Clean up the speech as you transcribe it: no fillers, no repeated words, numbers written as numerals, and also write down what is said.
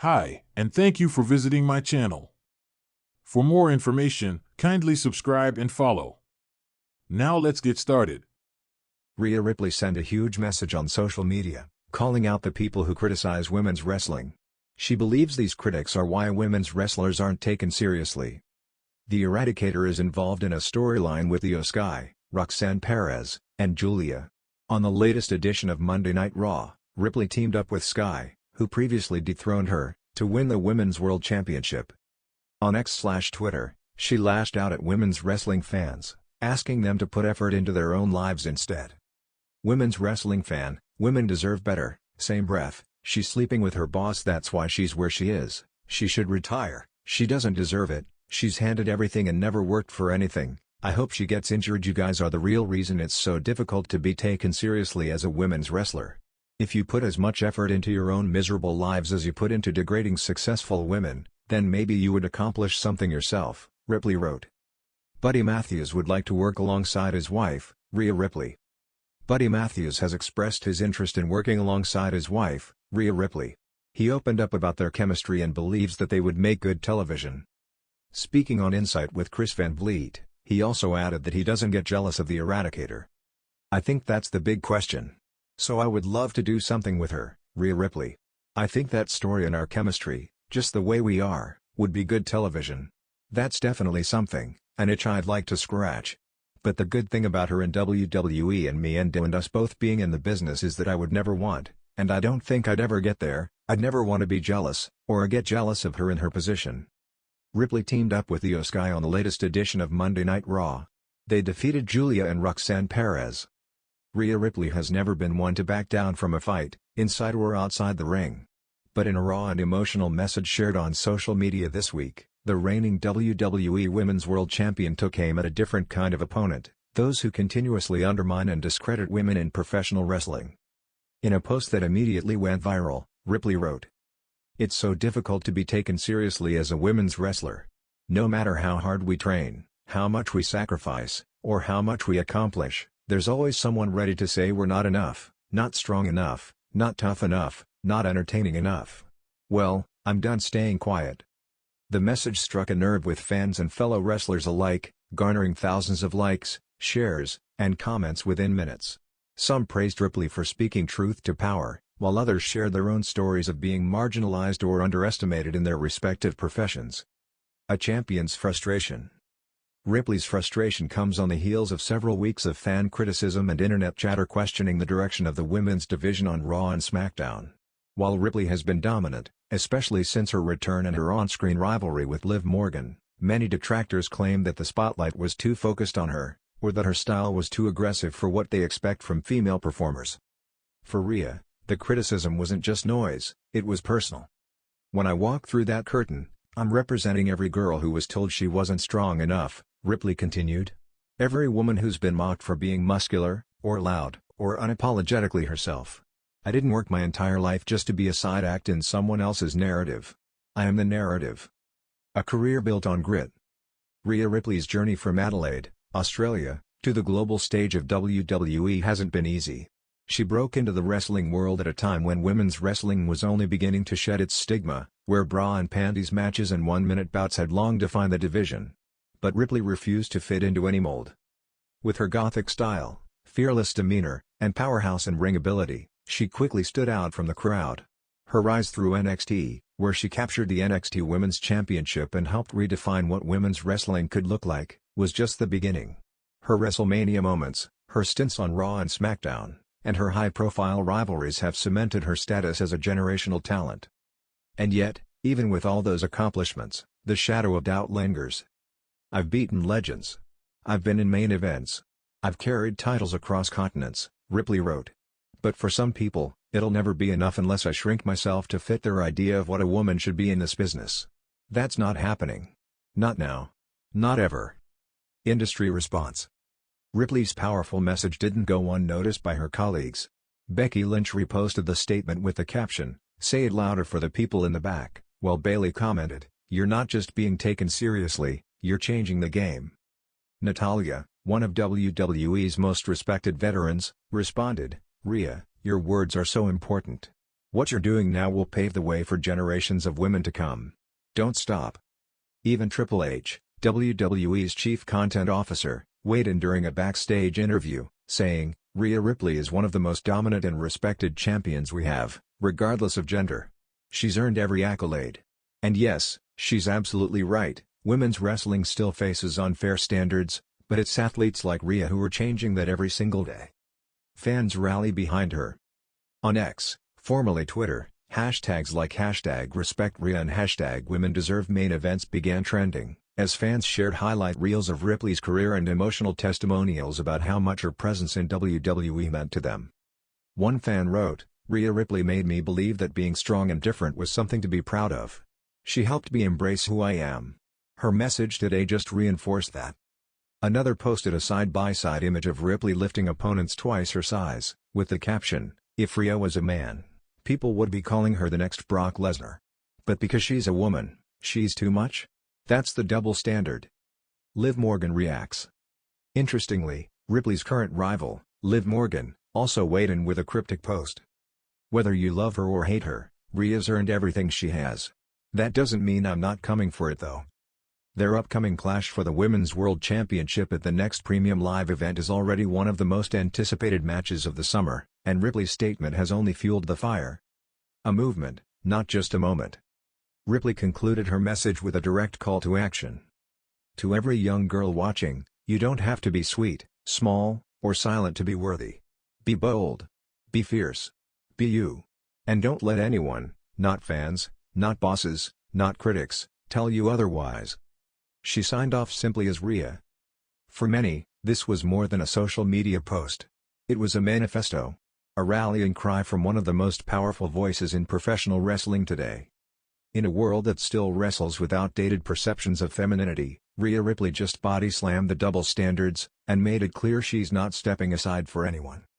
Hi, and thank you for visiting my channel. For more information, kindly subscribe and follow. Now let's get started. Rhea Ripley sent a huge message on social media, calling out the people who criticize women's wrestling. She believes these critics are why women's wrestlers aren't taken seriously. The Eradicator is involved in a storyline with Io Sky, Roxanne Perez, and Julia. On the latest edition of Monday Night Raw, Ripley teamed up with Sky, who previously dethroned her, to win the Women's World Championship. On X/Twitter, she lashed out at women's wrestling fans, asking them to put effort into their own lives instead. Women's wrestling fan, women deserve better, same breath, she's sleeping with her boss, that's why she's where she is, she should retire, she doesn't deserve it, she's handed everything and never worked for anything, I hope she gets injured. You guys are the real reason it's so difficult to be taken seriously as a women's wrestler. If you put as much effort into your own miserable lives as you put into degrading successful women, then maybe you would accomplish something yourself, Ripley wrote. Buddy Matthews would like to work alongside his wife, Rhea Ripley. Buddy Matthews has expressed his interest in working alongside his wife, Rhea Ripley. He opened up about their chemistry and believes that they would make good television. Speaking on Insight with Chris Van Vliet, he also added that he doesn't get jealous of the Eradicator. I think that's the big question. So I would love to do something with her, Rhea Ripley. I think that story and our chemistry, just the way we are, would be good television. That's definitely something, an itch I'd like to scratch. But the good thing about her in WWE and me and us both being in the business is that I would never want, and I don't think I'd ever get there, I'd never want to be jealous, or get jealous of her in her position. Ripley teamed up with Io Sky on the latest edition of Monday Night Raw. They defeated Julia and Roxanne Perez. Rhea Ripley has never been one to back down from a fight, inside or outside the ring. But in a raw and emotional message shared on social media this week, the reigning WWE Women's World Champion took aim at a different kind of opponent, those who continuously undermine and discredit women in professional wrestling. In a post that immediately went viral, Ripley wrote, "It's so difficult to be taken seriously as a women's wrestler. No matter how hard we train, how much we sacrifice, or how much we accomplish, there's always someone ready to say we're not enough, not strong enough, not tough enough, not entertaining enough. Well, I'm done staying quiet." The message struck a nerve with fans and fellow wrestlers alike, garnering thousands of likes, shares, and comments within minutes. Some praised Ripley for speaking truth to power, while others shared their own stories of being marginalized or underestimated in their respective professions. A champion's frustration. Ripley's frustration comes on the heels of several weeks of fan criticism and internet chatter questioning the direction of the women's division on Raw and SmackDown. While Ripley has been dominant, especially since her return and her on-screen rivalry with Liv Morgan, many detractors claim that the spotlight was too focused on her, or that her style was too aggressive for what they expect from female performers. For Rhea, the criticism wasn't just noise, it was personal. "When I walk through that curtain, I'm representing every girl who was told she wasn't strong enough," Ripley continued. "Every woman who's been mocked for being muscular, or loud, or unapologetically herself. I didn't work my entire life just to be a side act in someone else's narrative. I am the narrative." A career built on grit. Rhea Ripley's journey from Adelaide, Australia, to the global stage of WWE hasn't been easy. She broke into the wrestling world at a time when women's wrestling was only beginning to shed its stigma, where bra and panties matches and one-minute bouts had long defined the division. But Ripley refused to fit into any mold. With her gothic style, fearless demeanor, and powerhouse and ring ability, she quickly stood out from the crowd. Her rise through NXT, where she captured the NXT Women's Championship and helped redefine what women's wrestling could look like, was just the beginning. Her WrestleMania moments, her stints on Raw and SmackDown, and her high-profile rivalries have cemented her status as a generational talent. And yet, even with all those accomplishments, the shadow of doubt lingers. "I've beaten legends. I've been in main events. I've carried titles across continents," Ripley wrote. "But for some people, it'll never be enough unless I shrink myself to fit their idea of what a woman should be in this business. That's not happening. Not now. Not ever." Industry response. Ripley's powerful message didn't go unnoticed by her colleagues. Becky Lynch reposted the statement with the caption, "Say it louder for the people in the back," while Bayley commented, "You're not just being taken seriously, you're changing the game." Natalya, one of WWE's most respected veterans, responded, "Rhea, your words are so important. What you're doing now will pave the way for generations of women to come. Don't stop. Even Triple H, WWE's chief content officer, weighed in during a backstage interview, saying, "Rhea Ripley is one of the most dominant and respected champions we have, regardless of gender. She's earned every accolade." And yes, she's absolutely right, women's wrestling still faces unfair standards, but it's athletes like Rhea who are changing that every single day. Fans rally behind her. On X, formerly Twitter, hashtags like #RespectRhea and #WomenDeserve main events began trending, as fans shared highlight reels of Ripley's career and emotional testimonials about how much her presence in WWE meant to them. One fan wrote, "Rhea Ripley made me believe that being strong and different was something to be proud of. She helped me embrace who I am. Her message today just reinforced that." Another posted a side-by-side image of Ripley lifting opponents twice her size, with the caption, "If Rhea was a man, people would be calling her the next Brock Lesnar. But because she's a woman, she's too much? That's the double standard." Liv Morgan reacts. Interestingly, Ripley's current rival, Liv Morgan, also weighed in with a cryptic post. "Whether you love her or hate her, Rhea's earned everything she has. That doesn't mean I'm not coming for it though." Their upcoming clash for the Women's World Championship at the next Premium Live event is already one of the most anticipated matches of the summer, and Ripley's statement has only fueled the fire. A movement, not just a moment. Ripley concluded her message with a direct call to action. "To every young girl watching, you don't have to be sweet, small, or silent to be worthy. Be bold. Be fierce. Be you. And don't let anyone, not fans, not bosses, not critics, tell you otherwise." She signed off simply as Rhea. For many, this was more than a social media post. It was a manifesto. A rallying cry from one of the most powerful voices in professional wrestling today. In a world that still wrestles with outdated perceptions of femininity, Rhea Ripley just body-slammed the double standards, and made it clear she's not stepping aside for anyone.